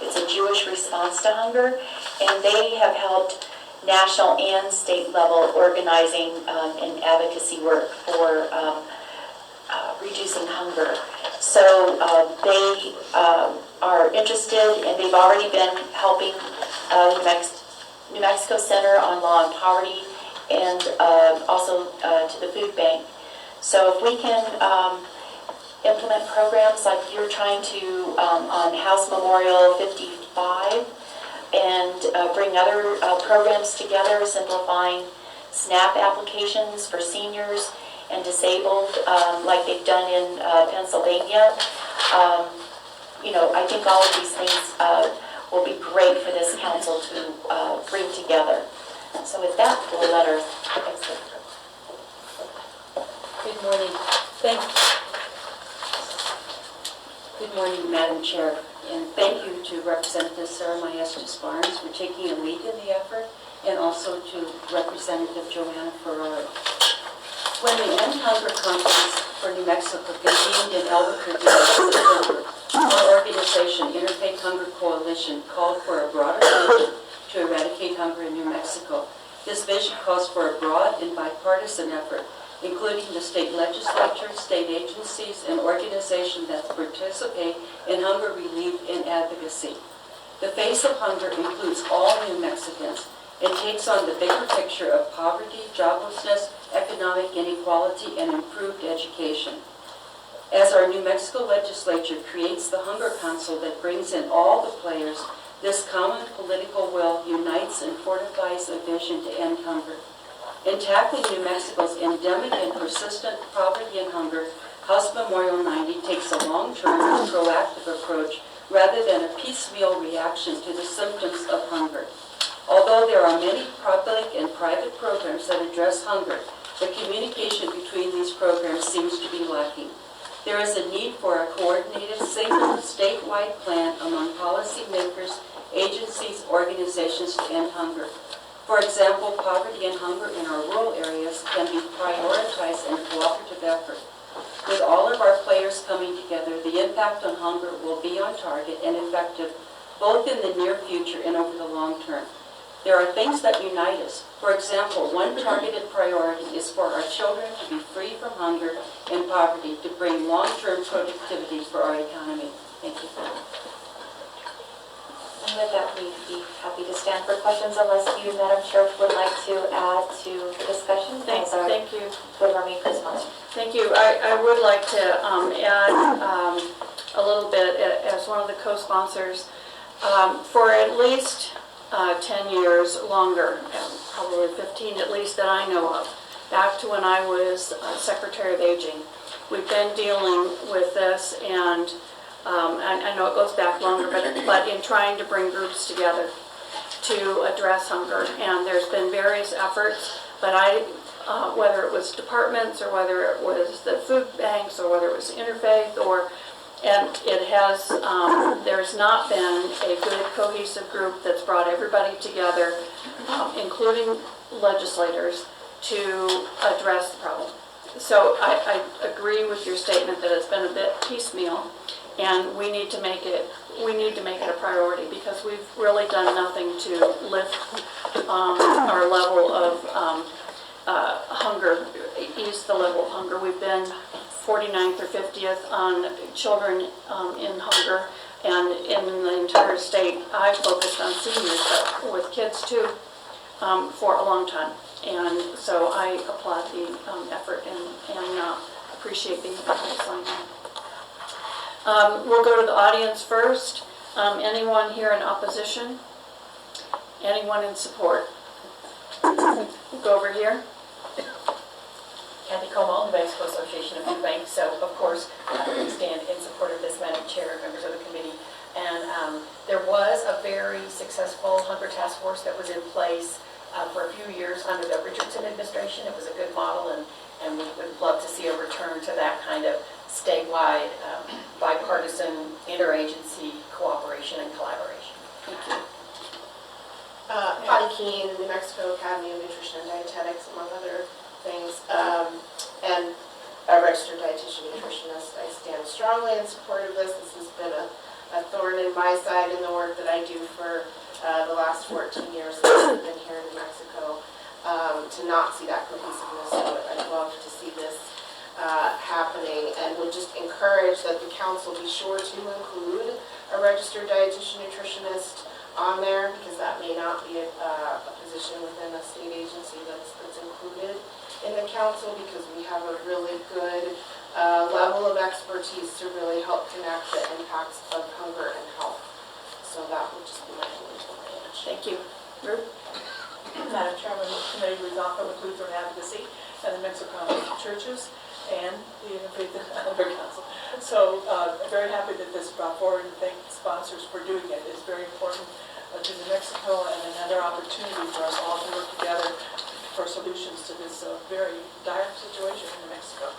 It's a Jewish response to hunger, and they have helped national and state level organizing and advocacy work for reducing hunger. So they are interested, and they've already been helping New Mexico Center on Law and Poverty, and also to the food bank. So if we can implement programs like you're trying to on House Memorial 55, and bring other programs together, simplifying SNAP applications for seniors and disabled, like they've done in Pennsylvania. I think all of these things will be great for this council to bring together. So with that, we'll let her exit. Good morning. Good morning, Madam Chair, and thank you to Representative Sarah Maestas Barnes for taking a lead in the effort, and also to Representative Joanna Ferraro. When the End Hunger Conference for New Mexico convened in Albuquerque last September, our organization, Interfaith Hunger Coalition, called for a broader vision to eradicate hunger in New Mexico. This vision calls for a broad and bipartisan effort, including the state legislature, state agencies, and organizations that participate in hunger relief and advocacy. The face of hunger includes all New Mexicans. It takes on the bigger picture of poverty, joblessness, economic inequality, and improved education. As our New Mexico legislature creates the Hunger Council that brings in all the players, this common political will unites and fortifies a vision to end hunger. In tackling New Mexico's endemic and persistent poverty and hunger, House Memorial 90 takes a long-term and proactive approach rather than a piecemeal reaction to the symptoms of hunger. Although there are many public and private programs that address hunger, the communication between these programs seems to be lacking. There is a need for a coordinated, single, statewide plan among policymakers, agencies, organizations to end hunger. For example, poverty and hunger in our rural areas can be prioritized in a cooperative effort. With all of our players coming together, the impact on hunger will be on target and effective both in the near future and over the long term. There are things that unite us. For example, one targeted priority is for our children to be free from hunger and poverty to bring long-term productivity for our economy. Thank you. And with that, we'd be happy to stand for questions unless you, Madam Sheriff, would like to add to the discussion. Thank you. With our main co-sponsor. Thank you. I would like to add a little bit as one of the co-sponsors. For at least 10 years longer, probably 15 at least that I know of, back to when I was Secretary of Aging. We've been dealing with this, and I know it goes back longer, but in trying to bring groups together to address hunger. And there's been various efforts, but whether it was departments or whether it was the food banks or whether it was interfaith and it has, there's not been a good cohesive group that's brought everybody together, including legislators, to address the problem. So I agree with your statement that it's been a bit piecemeal, and we need to make it a priority because we've really done nothing to lift our level of hunger, ease the level of hunger. We've been 49th or 50th on children in hunger, and in the entire state, I focused on seniors, but with kids too, for a long time. And so I applaud the effort and appreciate being able to sign on. We'll go to the audience first. Anyone here in opposition? Anyone in support? Go over here. Kathy Comal, New Mexico Association of Food Banks. So, of course, we stand in support of this, Madam Chair, members of the committee. And there was a very successful hunger task force that was in place for a few years under the Richardson administration. It was a good model, and we would love to see a return to that kind of statewide, bipartisan, interagency cooperation and collaboration. Thank you. Patty Keene, New Mexico Academy of Nutrition and Dietetics, among other things, and a registered dietitian nutritionist. I stand strongly in support of this. This has been a thorn represented my side in the work that I do for the last 14 years that I've been here in New Mexico, to not see that cohesiveness. So I'd love to see this happening, and would just encourage that the council be sure to include a registered dietitian nutritionist on there, because that may not be a position within a state agency that's included in the council, because we have a really good level of expertise to really help connect the impacts of hunger and health. So that would just be my only point. Thank you. Ruth? Madam Chairman, the committee was offered with Lutheran Advocacy and the Mexico County churches and the Interfaith and Elder Council. So I'm very happy that this is brought forward, and thank the sponsors for doing it. It's very important to New Mexico, and another opportunity for us all to work together for solutions to this very dire situation in New Mexico.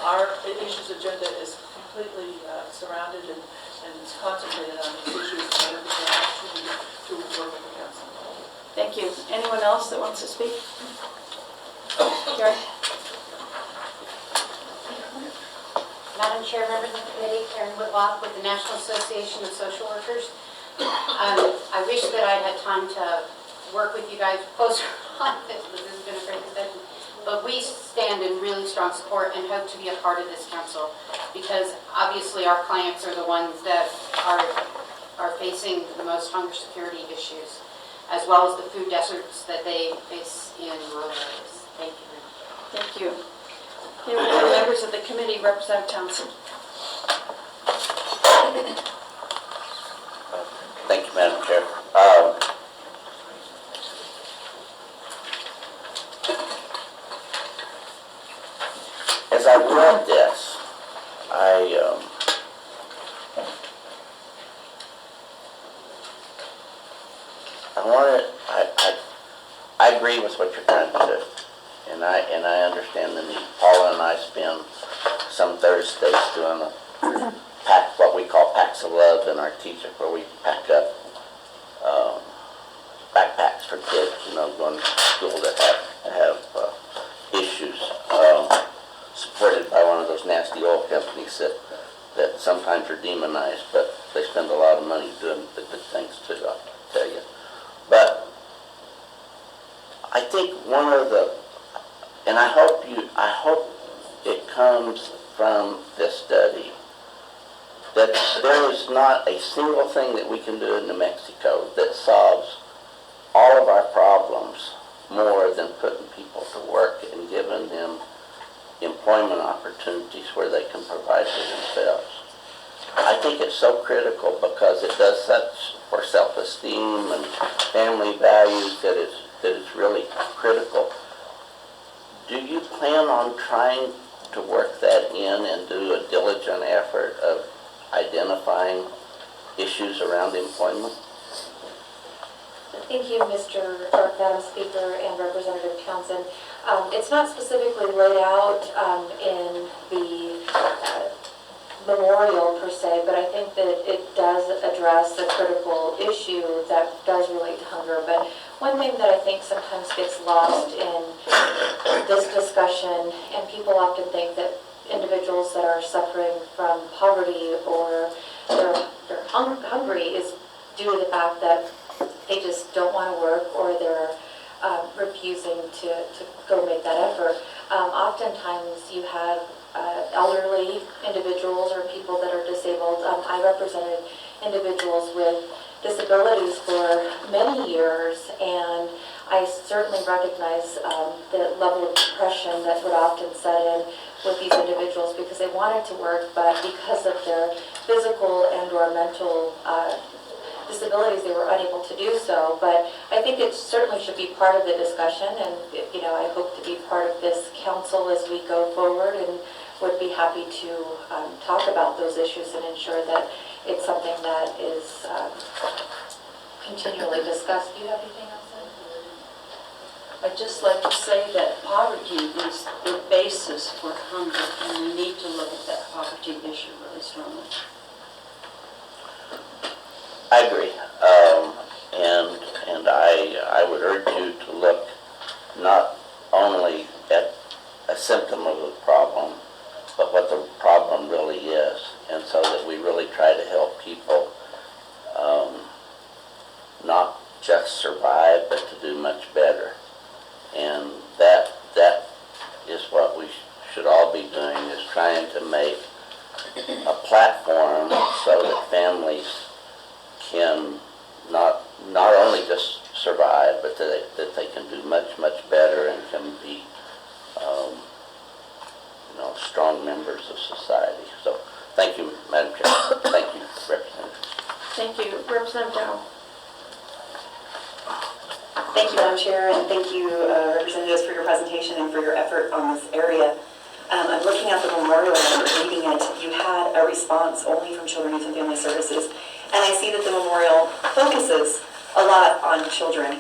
Our issues agenda is completely surrounded and is concentrated on these issues, and it's an opportunity to work with the council. Thank you. Anyone else that wants to speak? Karen? Madam Chair, members of the committee, Karen Whitlock with the National Association of Social Workers. I wish that I'd had time to work with you guys closer on this, but this has been a great discussion. But we stand in really strong support and hope to be a part of this council, because obviously our clients are the ones that are facing the most hunger security issues, as well as the food deserts that they face in rural areas. Thank you very much. Thank you. Any other members of the committee? Representative Townsend. Thank you, Madam Chair. As I read this, I agree with what you're trying to do, and I understand the need. Paula and I spend some Thursdays doing a what we call packs of love in our teacher, where we pack up backpacks for kids, going to school that have issues, supported by one of those nasty oil companies that sometimes are demonized, but they spend a lot of money doing the good things too, I'll tell you. But I think one of the, and I hope it comes from this study, that there is not a single thing that we can do in New Mexico that solves all of our problems more than putting people to work and giving them employment opportunities where they can provide for themselves. I think it's so critical because it does such for self-esteem and family values that it's really critical. Do you plan on trying to work that in and do a diligent effort of identifying issues around employment? Thank you, Madam Speaker and Representative Townsend. It's not specifically laid out in the memorial per se, but I think that it does address a critical issue that does relate to hunger. But one thing that I think sometimes gets lost in this discussion, and people often think that individuals that are suffering from poverty or they're hungry is due to the fact that they just don't want to work, or they're refusing to go make that effort. Oftentimes you have elderly individuals or people that are disabled. I represented individuals with disabilities for many years, and I certainly recognize the level of depression that would often set in with these individuals because they wanted to work, but because of their physical and or mental disabilities, they were unable to do so. But I think it certainly should be part of the discussion, and I hope to be part of this council as we go forward, and would be happy to talk about those issues and ensure that it's something that is continually discussed. Do you have anything else? I'd just like to say that poverty is the basis for hunger, and we need to look at that poverty issue really strongly. I agree, and I would urge you to look not only at a symptom of the problem, but what the problem really is, and so that we really try to help people just survive, but to do much better. And that is what we should all be doing, is trying to make a platform so that families can not only just survive, but that they can do much, much better and can be, strong members of society. So thank you, Madam Chair. Thank you, Representative. Thank you. Representative Dow. Thank you, Madam Chair, and thank you, representatives, for your presentation and for your effort on this area. I'm looking at the memorial and reading it. You had a response only from Children, Youth, and Family Services, and I see that the memorial focuses a lot on children.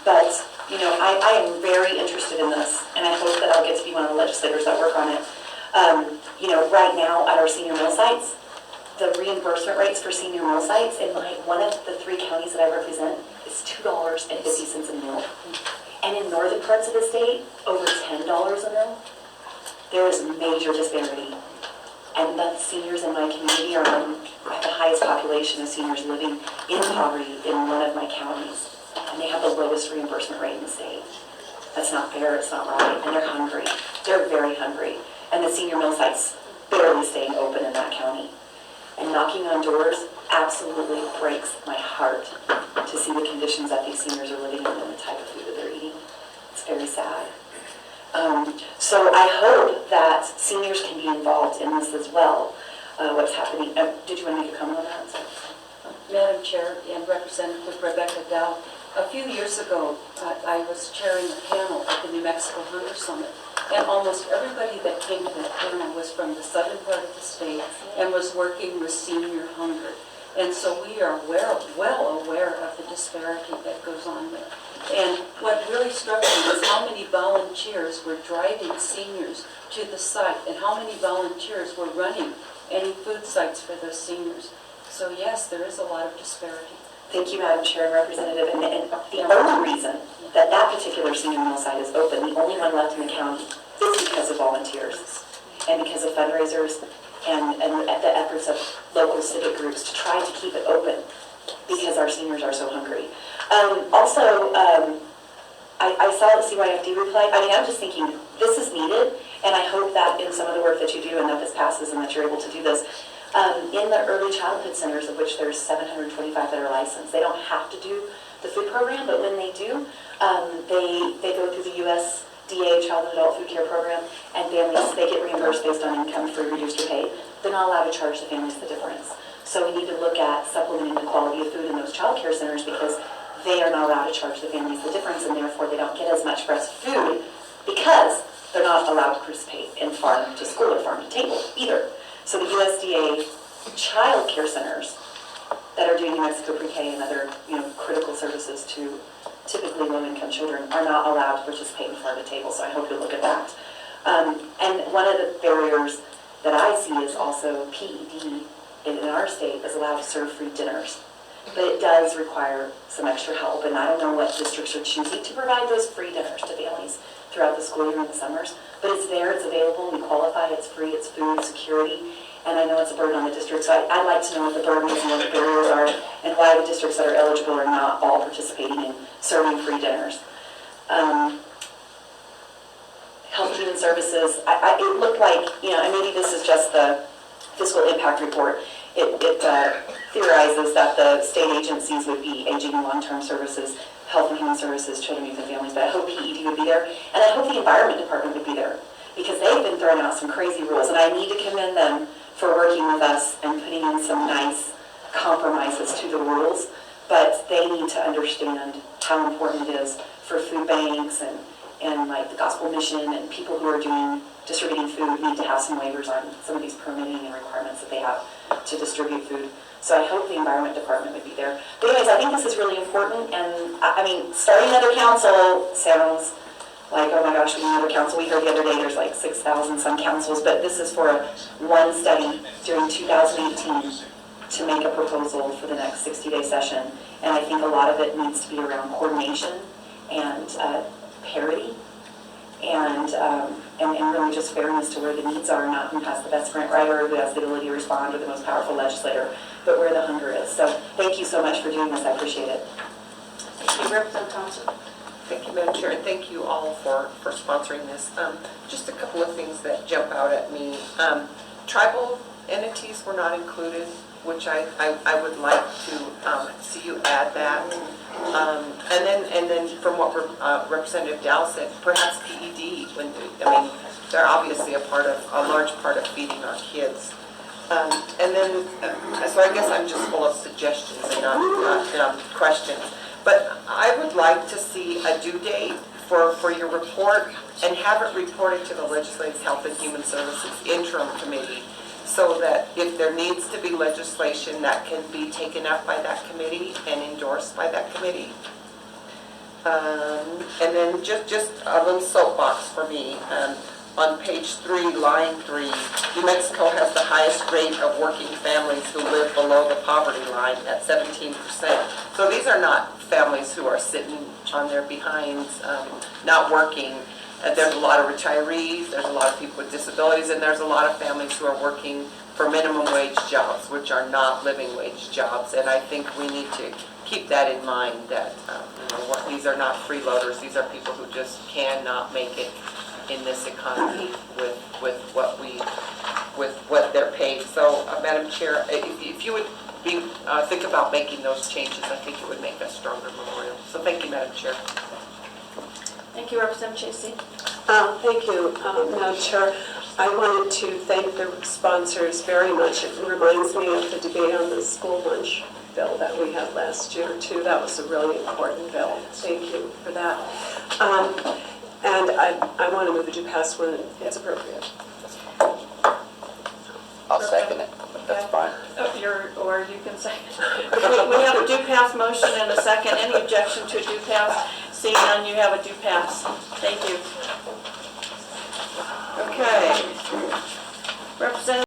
But, I am very interested in this, and I hope that I'll get to be one of the legislators that work on it. Right now at our senior meal sites, the reimbursement rates for senior meal sites in one of the 3 counties that I represent is $2.50 a meal. And in northern parts of the state, over $10 a meal. There is major disparity. And the seniors in my community are at the highest population of seniors living in poverty in one of my counties. And they have the lowest reimbursement rate in the state. That's not fair, it's not right, and they're hungry. They're very hungry. And the senior meal sites barely staying open in that county. And knocking on doors absolutely breaks my heart to see the conditions that these seniors are living in and the type of food that they're eating. It's very sad. So I hope that seniors can be involved in this as well. What's happening? Did you want to make a comment on that? Madam Chair and Representative Rebecca Dow, a few years ago, I was chairing a panel at the New Mexico Hunger Summit, and almost everybody that came to that panel was from the southern part of the state and was working with senior hunger. And so we are well aware of the disparity that goes on there. And what really struck me was how many volunteers were driving seniors to the site and how many volunteers were running any food sites for those seniors. So yes, there is a lot of disparity. Thank you, Madam Chair and Representative. And the only reason that particular senior meal site is open, the only one left in the county, is because of volunteers and because of fundraisers and the efforts of local civic groups to try to keep it open because our seniors are so hungry. I saw the CYFD reply. I'm just thinking this is needed, and I hope that in some of the work that you do and that this passes and that you're able to do this, in the early childhood centers, of which there's 725 that are licensed, they don't have to do the food program, but when they do, they go through the USDA Child and Adult Food Care Program, and families, they get reimbursed based on income, free, reduced, or paid. They're not allowed to charge the families the difference. So we need to look at supplementing the quality of food in those child care centers because they are not allowed to charge the families the difference, and therefore they don't get as much breast food because they're not allowed to participate in farm to school or farm to table either. So the USDA child care centers that are doing New Mexico pre-K and other critical services to typically low-income children are not allowed to participate in farm to table. So I hope you'll look at that. And one of the barriers that I see is also PED in our state is allowed to serve free dinners. But it does require some extra help, and I don't know what districts are choosing to provide those free dinners to families throughout the school year in the summers. But it's there, it's available, we qualify, it's free, it's food, security, and I know it's a burden on the district. So I'd like to know what the burden is and what the barriers are, and why the districts that are eligible are not all participating in serving free dinners. Health and Human Services, it looked like, and maybe this is just the fiscal impact report, it theorizes that the state agencies would be aging and long-term services, health and human services, children, youth, and families, but I hope PED would be there, and I hope the environment department would be there, because they've been throwing out some crazy rules, and I need to commend them for working with us and putting in some nice compromises to the rules, but they need to understand how important it is for food banks and like the gospel mission and people who are distributing food need to have some waivers on some of these permitting and requirements that they have to distribute food. So I hope the environment department would be there. But anyways, I think this is really important, and starting another council sounds like, oh my gosh, we need another council. We heard the other day there's like 6,000 some councils, but this is for one study during 2018 to make a proposal for the next 60-day session. And I think a lot of it needs to be around coordination and parity and really just fairness to where the needs are, not who has the best grant writer or who has the ability to respond or the most powerful legislator, but where the hunger is. So thank you so much for doing this. I appreciate it. Thank you, Representative Thompson. Thank you, Madam Chair, and thank you all for sponsoring this. Just a couple of things that jump out at me. Tribal entities were not included, which I would like to see you add that. And then from what Representative Dow said, perhaps PED, they're obviously a large part of feeding our kids. And then, so I guess I'm just full of suggestions and not questions. But I would like to see a due date for your report and have it reported to the Legislative Health and Human Services Interim Committee so that if there needs to be legislation, that can be taken up by that committee and endorsed by that committee. And then just a little soapbox for me. On page 3, line 3, New Mexico has the highest rate of working families who live below the poverty line at 17%. So these are not families who are sitting on their behinds, not working. There's a lot of retirees, there's a lot of people with disabilities, and there's a lot of families who are working for minimum wage jobs, which are not living wage jobs. And I think we need to keep that in mind, that these are not freeloaders. These are people who just cannot make it in this economy with what they're paid. So, Madam Chair, if you would think about making those changes, I think it would make a stronger memorial. So thank you, Madam Chair. Thank you, Representative Chasey. Thank you, Madam Chair. I wanted to thank the sponsors very much. It reminds me of the debate on the school lunch bill that we had last year, too. That was a really important bill. Thank you for that. And I want to move it to pass when it's appropriate. I'll second it. That's fine. Or you can say. Okay, we have a do pass motion and a second. Any objection to a do pass? Seeing none, you have a do pass. Thank you. Okay.